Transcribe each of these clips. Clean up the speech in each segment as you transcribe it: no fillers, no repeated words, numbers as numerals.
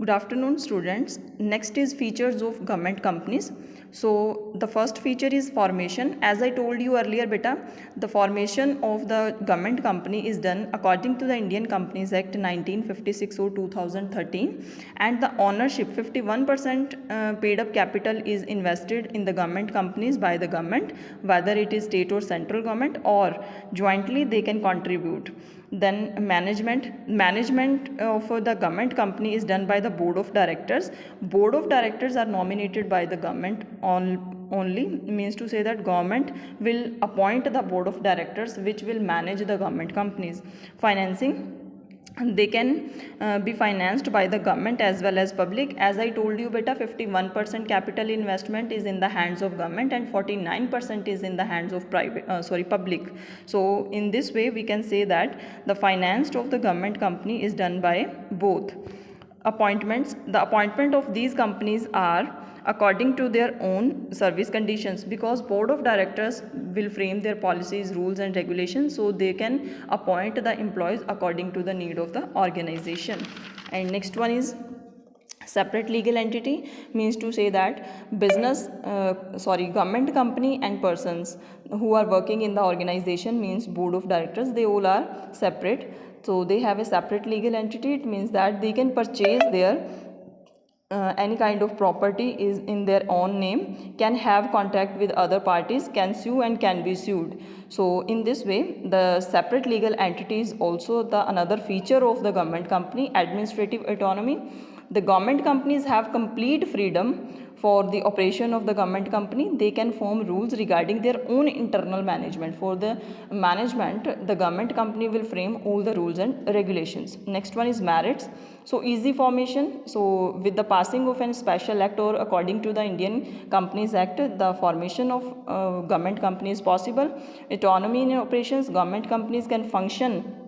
Good afternoon, students. Next is features of government companies. So the first feature is formation. As I told you earlier, beta, the formation of the government company is done according to the Indian Companies Act 1956 or 2013, and the ownership 51% paid up capital is invested in the government companies by the government, whether it is state or central government, or jointly they can contribute. Then management of the government company is done by the board of directors. Board of directors are nominated by the government only, means to say that government will appoint the board of directors which will manage the government companies. Financing, they can be financed by the government as well as public. As I told you, beta, 51% capital investment is in the hands of government and 49% is in the hands of public. So in this way we can say that the finance of the government company is done by both. Appointments, the appointment of these companies are according to their own service conditions, because board of directors will frame their policies, rules and regulations, so they can appoint the employees according to the need of the organization. And next one is separate legal entity, means to say that government company and persons who are working in the organization, means board of directors, they all are separate, so they have a separate legal entity. It means that they can purchase their any kind of property is in their own name, can have contact with other parties, can sue and can be sued. So in this way the separate legal entity is also the another feature of the government company. Administrative autonomy, the government companies have complete freedom for the operation of the government company. They can form rules regarding their own internal management. For the management, the government company will frame all the rules and regulations. Next one is merits. So easy formation. So with the passing of a special act or according to the Indian Companies Act, the formation of government company is possible. Autonomy in operations, government companies can function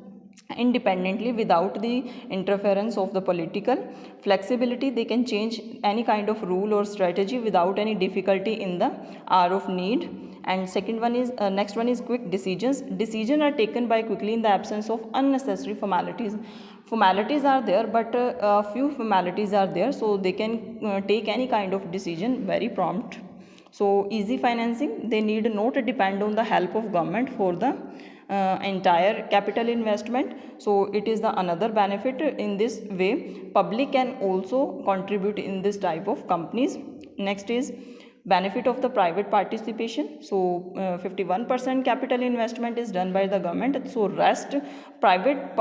independently without the interference of the political. Flexibility, they can change any kind of rule or strategy without any difficulty in the hour of need. And second one is next one is quick decisions. Decisions are taken by quickly in the absence of unnecessary formalities. Formalities are there, but few formalities are there, so they can take any kind of decision very prompt. So easy financing, they need not depend on the help of government for the entire capital investment. So it is the another benefit. In this way public can also contribute in this type of companies. Next is benefit of the private participation. So 51% capital investment is done by the government, so rest private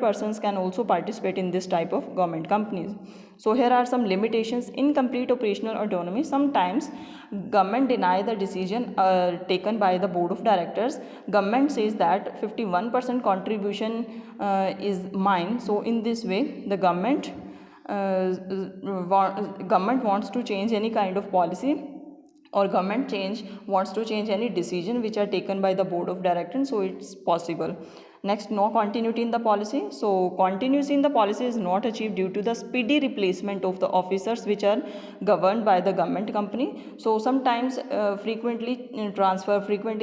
persons can also participate in this type of government companies. So here are some limitations. Incomplete operational autonomy, sometimes government deny the decision taken by the board of directors. Government says that 51% contribution is mine. So in this way the government wants to change any kind of policy, or government wants to change any decision which are taken by the board of directors, so it's possible. Next, no continuity in the policy. So continuity in the policy is not achieved due to the speedy replacement of the officers which are governed by the government company. So sometimes frequently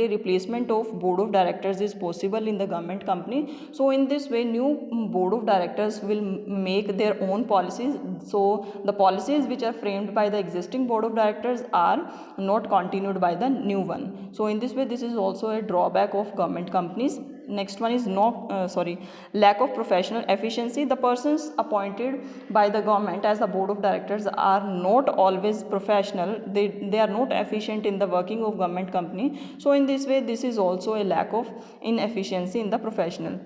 replacement of board of directors is possible in the government company. So in this way new board of directors will make their own policies, so the policies which are framed by the existing board of directors are not continued by the new one. So in this way this is also a drawback of government companies. Next one is lack of professional efficiency. The persons appointed by the government as the board of directors are not always professional. They are not efficient in the working of government company. So in this way this is also a lack of inefficiency in the professional.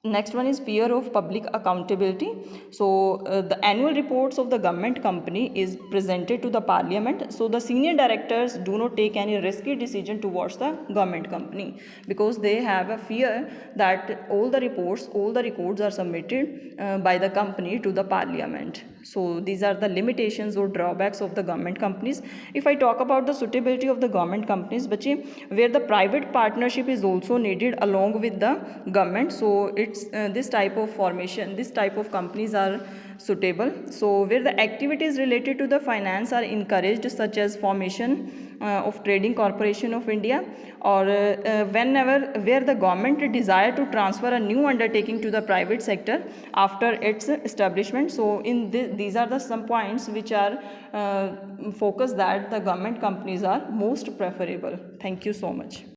Next one is fear of public accountability. So the annual reports of the government company is presented to the parliament. So the senior directors do not take any risky decision towards the government company, because they have a fear that all the records are submitted by the company to the parliament. So these are the limitations or drawbacks of the government companies. If I talk about the suitability of the government companies, where the private partnership is also needed along with the government, so it it's this type of formation, this type of companies are suitable. So where the activities related to the finance are encouraged, such as formation of Trading Corporation of India, or whenever where the government desire to transfer a new undertaking to the private sector after its establishment. So in these are the some points which are focus that the government companies are most preferable. Thank you so much.